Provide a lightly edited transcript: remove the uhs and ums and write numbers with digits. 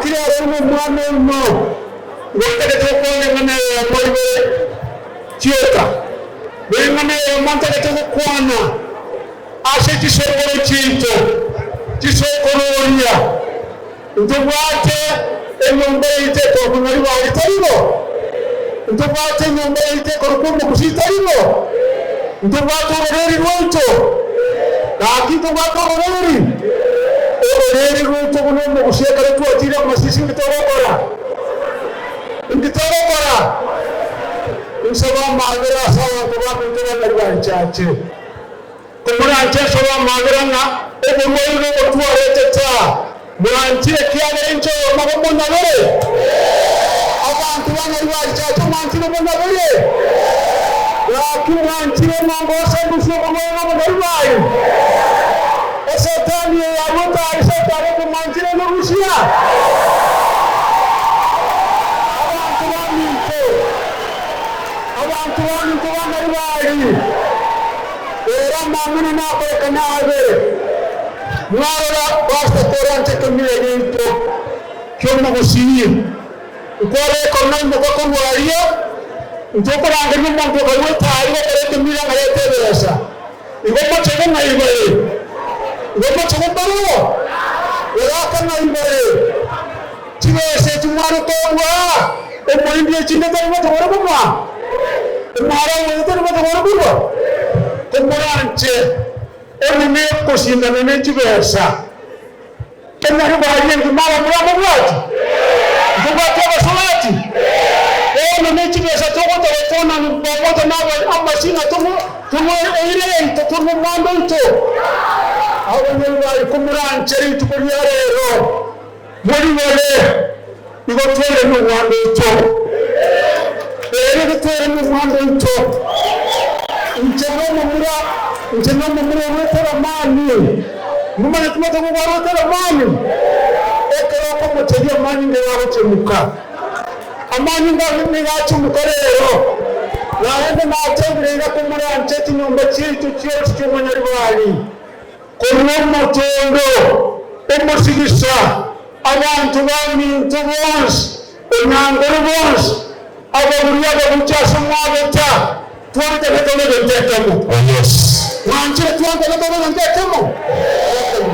kila roho mwana no wote tokone ngane moibe chiota ngane manta tokwana ase tisokoro chinto tisokoro ria ndubate enyombe ite tokunari bari taribo ndubate enyombe ite korukumu kusitaribo ndubate oreri rwito nakito bako oreri rwito kuno mugushekare twatira kumasisi ngitogora insaba magara sawa kuba mutera nari chache kumurache sawa magara na ebumwe otware tata mwanchire kiane incho mabomo nabere abantu bana chache mwanchire bonabere lakini mwanchire mangose busoko mwana mwana Esatani ya wota esatani kumwanchire no Rusia abantu bana bari era mangana na ko kanabe mwara basta torante kamile into kyomo gusiye ukore kono moko ko waria ndoko rangi mwanto ko wota ibo kare kamile ngayete berasa ibo machego ngaibe ibo machego baro era kana ibe chibese tumaro ko wa e moindie chinda tari mata wora baba mara wete tari mata wora baba kumuranje emine kushinda nene chibesa kena hibari ngimara muramo bwati ngubate basolati nene chibesa tokota tona ngubota nawe amashina tumo ile tumo mando nto abanye bari kumuranje ritukuriarero muri wale igotwele no mando nto gutera mu mando nto Njema mura wetera mani mumane tumata ko wetera mani ekero ko muteria mani ngera gutemuka amani ngani ngachumuka rero naende natembrera ko muri ancheti nyomba chitu cyo manyari bari kono motondo umusigisa abantu bani tubons enangoro bons ababuriya babuchasa mwabeta tuwate betone betemo. Oh yes. Wanchira tuwate betone betemo.